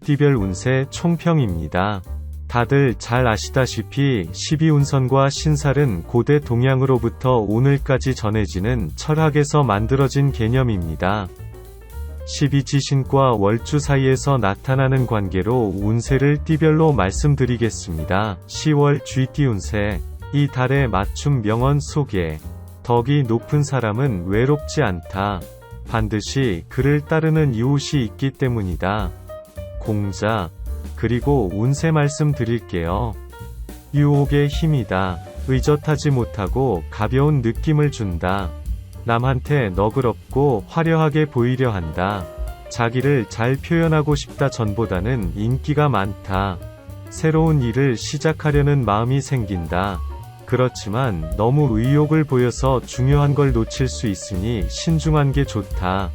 띠별 운세 총평입니다. 다들 잘 아시다시피 12운선과 신살은 고대 동양으로부터 오늘까지 전해지는 철학에서 만들어진 개념입니다. 12지신과 월주 사이에서 나타나는 관계로 운세를 띠별로 말씀드리겠습니다. 10월 쥐띠 운세. 이 달의 맞춤 명언 소개. 덕이 높은 사람은 외롭지 않다. 반드시 그를 따르는 이웃이 있기 때문이다. 공자. 그리고 운세 말씀 드릴게요. 유혹의 힘이다. 의젓하지 못하고 가벼운 느낌을 준다. 남한테 너그럽고 화려하게 보이려 한다. 자기를 잘 표현하고 싶다 전보다는 인기가 많다. 새로운 일을 시작하려는 마음이 생긴다. 그렇지만 너무 의욕을 보여서 중요한 걸 놓칠 수 있으니 신중한 게 좋다.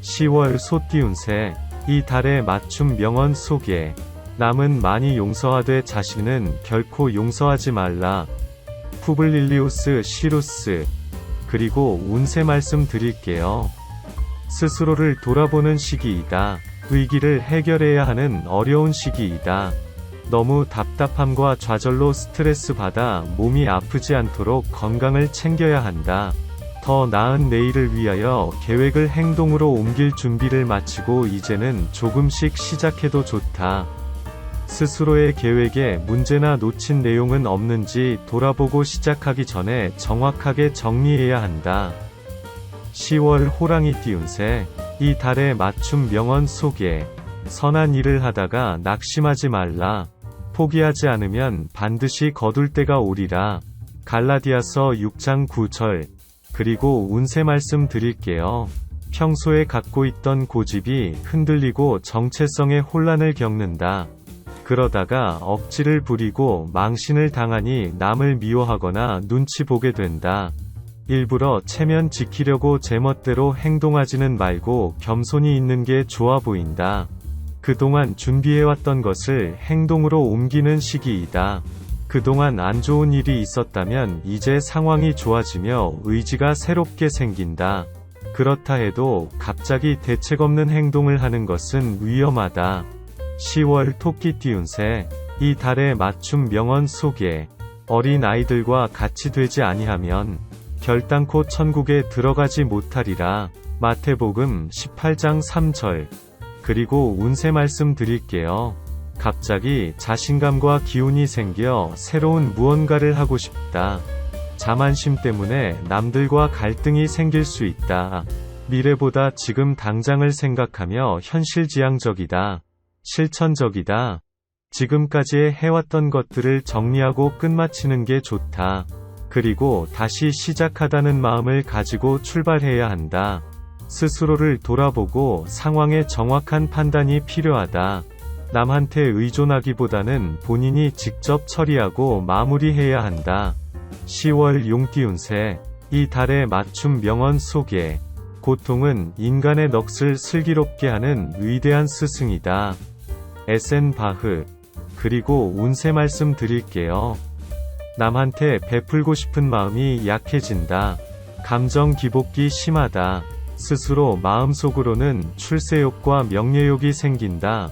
10월 소띠 운세. 이 달의 맞춤 명언 소개. 남은 많이 용서하되 자신은 결코 용서하지 말라. 푸블릴리우스 시루스. 그리고 운세 말씀 드릴게요. 스스로를 돌아보는 시기이다. 위기를 해결해야 하는 어려운 시기이다. 너무 답답함과 좌절로 스트레스 받아 몸이 아프지 않도록 건강을 챙겨야 한다. 더 나은 내일을 위하여 계획을 행동으로 옮길 준비를 마치고 이제는 조금씩 시작해도 좋다. 스스로의 계획에 문제나 놓친 내용은 없는지 돌아보고 시작하기 전에 정확하게 정리해야 한다. 10월 호랑이띠 운세. 이 달의 맞춤 명언 소개. 선한 일을 하다가 낙심하지 말라. 포기하지 않으면 반드시 거둘 때가 오리라. 갈라디아서 6장 9절. 그리고 운세 말씀 드릴게요. 평소에 갖고 있던 고집이 흔들리고 정체성에 혼란을 겪는다. 그러다가 억지를 부리고 망신을 당하니 남을 미워하거나 눈치 보게 된다. 일부러 체면 지키려고 제멋대로 행동하지는 말고 겸손히 있는 게 좋아 보인다. 그동안 준비해왔던 것을 행동으로 옮기는 시기이다. 그동안 안 좋은 일이 있었다면 이제 상황이 좋아지며 의지가 새롭게 생긴다. 그렇다 해도 갑자기 대책 없는 행동을 하는 것은 위험하다. 10월 토끼띠 운세. 이 달의 맞춤 명언 소개. 어린 아이들과 같이 되지 아니하면 결단코 천국에 들어가지 못하리라. 마태복음 18장 3절. 그리고 운세 말씀 드릴게요. 갑자기 자신감과 기운이 생겨 새로운 무언가를 하고 싶다. 자만심 때문에 남들과 갈등이 생길 수 있다. 미래보다 지금 당장을 생각하며 현실지향적이다. 실천적이다. 지금까지 해왔던 것들을 정리하고 끝마치는 게 좋다. 그리고 다시 시작하다는 마음을 가지고 출발해야 한다. 스스로를 돌아보고 상황의 정확한 판단이 필요하다. 남한테 의존하기보다는 본인이 직접 처리하고 마무리해야 한다. 10월 용띠 운세. 이 달의 맞춤 명언 소개. 고통은 인간의 넋을 슬기롭게 하는 위대한 스승이다. 에센 바흐. 그리고 운세 말씀 드릴게요. 남한테 베풀고 싶은 마음이 약해진다. 감정 기복기 심하다. 스스로 마음속으로는 출세욕과 명예욕이 생긴다.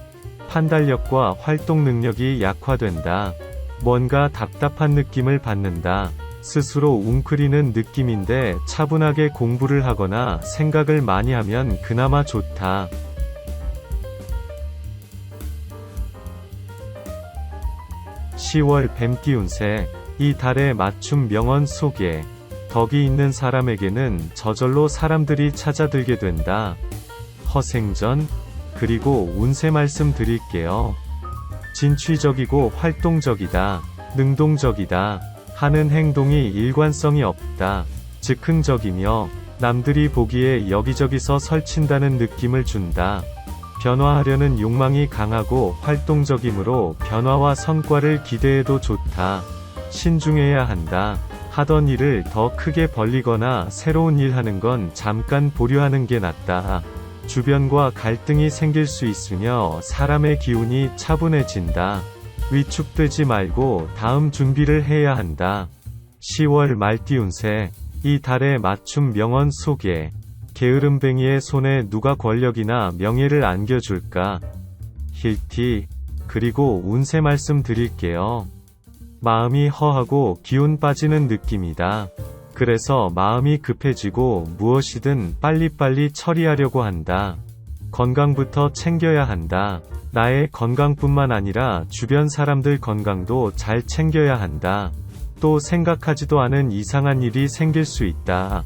판단력과 활동 능력이 약화된다. 뭔가 답답한 느낌을 받는다. 스스로 웅크리는 느낌인데 차분하게 공부를 하거나 생각을 많이 하면 그나마 좋다. 10월 뱀띠 운세. 이 달의 맞춤 명언 소개. 덕이 있는 사람에게는 저절로 사람들이 찾아들게 된다. 허생전. 그리고 운세 말씀 드릴게요. 진취적이고 활동적이다. 능동적이다. 하는 행동이 일관성이 없다. 즉흥적이며 남들이 보기에 여기저기서 설친다는 느낌을 준다. 변화하려는 욕망이 강하고 활동적이므로 변화와 성과를 기대해도 좋다. 신중해야 한다. 하던 일을 더 크게 벌리거나 새로운 일 하는 건 잠깐 보류하는 게 낫다. 주변과 갈등이 생길 수 있으며 사람의 기운이 차분해진다. 위축되지 말고 다음 준비를 해야 한다. 10월 말띠 운세. 이 달의 맞춤 명언 소개. 게으름뱅이의 손에 누가 권력이나 명예를 안겨줄까? 힐티. 그리고 운세 말씀 드릴게요. 마음이 허하고 기운 빠지는 느낌이다. 그래서 마음이 급해지고 무엇이든 빨리빨리 처리하려고 한다. 건강부터 챙겨야 한다. 나의 건강뿐만 아니라 주변 사람들 건강도 잘 챙겨야 한다. 또 생각하지도 않은 이상한 일이 생길 수 있다.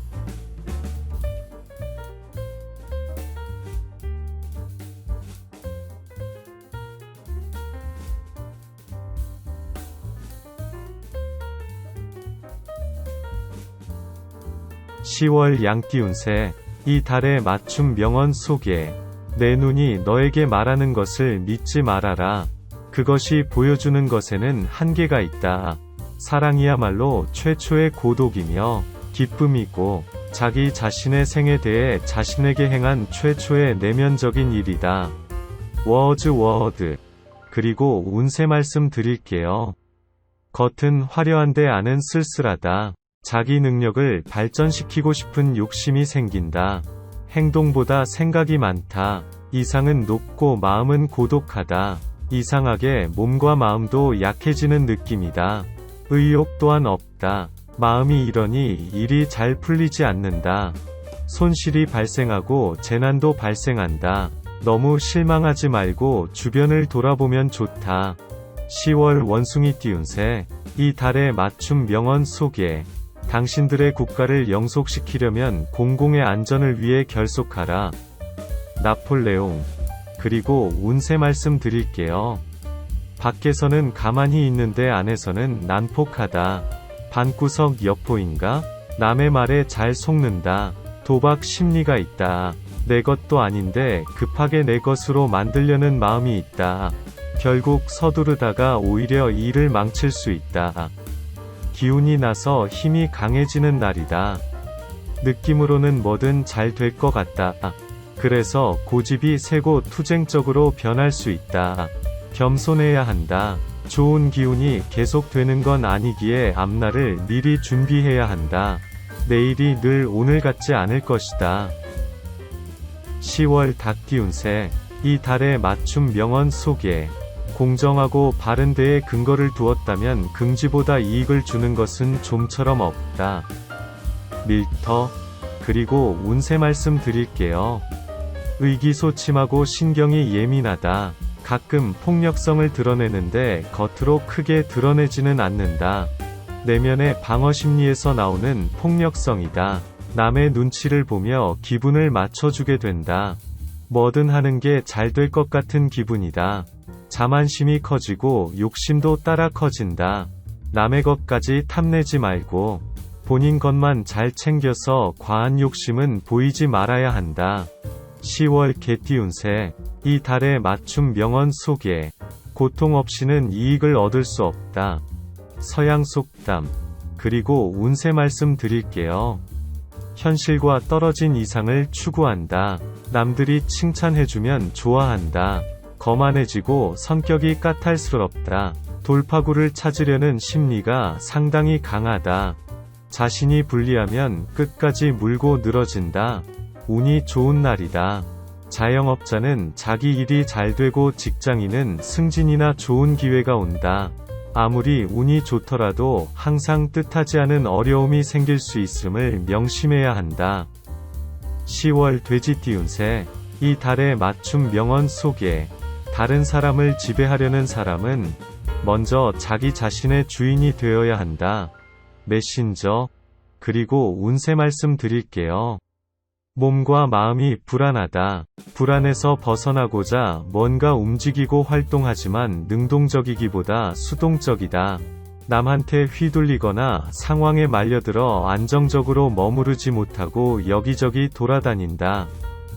(10월) 양띠운세. 이 달의 맞춤 명언 소개. 내 눈이 너에게 말하는 것을 믿지 말아라. 그것이 보여주는 것에는 한계가 있다. 사랑이야말로 최초의 고독이며 기쁨이고 자기 자신의 생에 대해 자신에게 행한 최초의 내면적인 일이다. 워드. 그리고 운세 말씀 드릴게요. 겉은 화려한데 안은 쓸쓸하다. 자기 능력을 발전시키고 싶은 욕심이 생긴다. 행동보다 생각이 많다. 이상은 높고 마음은 고독하다. 이상하게 몸과 마음도 약해지는 느낌이다. 의욕 또한 없다. 마음이 이러니 일이 잘 풀리지 않는다. 손실이 발생하고 재난도 발생한다. 너무 실망하지 말고 주변을 돌아보면 좋다. 10월 원숭이띠 운세. 이 달의 맞춤 명언 소개. 당신들의 국가를 영속시키려면 공공의 안전을 위해 결속하라. 나폴레옹. 그리고 운세 말씀 드릴게요. 밖에서는 가만히 있는데 안에서는 난폭하다. 방구석 여포인가? 남의 말에 잘 속는다. 도박 심리가 있다. 내 것도 아닌데 급하게 내 것으로 만들려는 마음이 있다. 결국 서두르다가 오히려 일을 망칠 수 있다. 기운이 나서 힘이 강해지는 날이다. 느낌으로는 뭐든 잘 될 것 같다. 그래서 고집이 세고 투쟁적으로 변할 수 있다. 겸손해야 한다. 좋은 기운이 계속되는 건 아니기에 앞날을 미리 준비해야 한다. 내일이 늘 오늘 같지 않을 것이다. 10월 닭띠 운세. 이 달의 맞춤 명언 소개. 공정하고 바른 데에 근거를 두었다면 긍지보다 이익을 주는 것은 좀처럼 없다. 밀터. 그리고 운세 말씀 드릴게요. 의기소침하고 신경이 예민하다. 가끔 폭력성을 드러내는데 겉으로 크게 드러내지는 않는다. 내면의 방어 심리에서 나오는 폭력성이다. 남의 눈치를 보며 기분을 맞춰주게 된다. 뭐든 하는 게 잘 될 것 같은 기분이다. 자만심이 커지고 욕심도 따라 커진다. 남의 것까지 탐내지 말고 본인 것만 잘 챙겨서 과한 욕심은 보이지 말아야 한다. 10월 개띠 운세. 이 달의 맞춤 명언 소개. 고통 없이는 이익을 얻을 수 없다. 서양 속담. 그리고 운세 말씀 드릴게요. 현실과 떨어진 이상을 추구한다. 남들이 칭찬해주면 좋아한다. 거만해지고 성격이 까탈스럽다. 돌파구를 찾으려는 심리가 상당히 강하다. 자신이 불리하면 끝까지 물고 늘어진다. 운이 좋은 날이다. 자영업자는 자기 일이 잘 되고 직장인은 승진이나 좋은 기회가 온다. 아무리 운이 좋더라도 항상 뜻하지 않은 어려움이 생길 수 있음을 명심해야 한다. 10월 돼지띠 운세. 이 달의 맞춤 명언 소개. 다른 사람을 지배하려는 사람은 먼저 자기 자신의 주인이 되어야 한다. 메신저. 그리고 운세 말씀 드릴게요. 몸과 마음이 불안하다. 불안에서 벗어나고자 뭔가 움직이고 활동하지만 능동적이기보다 수동적이다. 남한테 휘둘리거나 상황에 말려들어 안정적으로 머무르지 못하고 여기저기 돌아다닌다.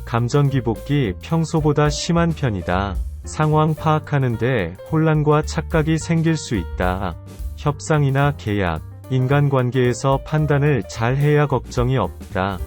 감정기복기 평소보다 심한 편이다. 상황 파악하는데 혼란과 착각이 생길 수 있다. 협상이나 계약, 인간관계에서 판단을 잘 해야 걱정이 없다.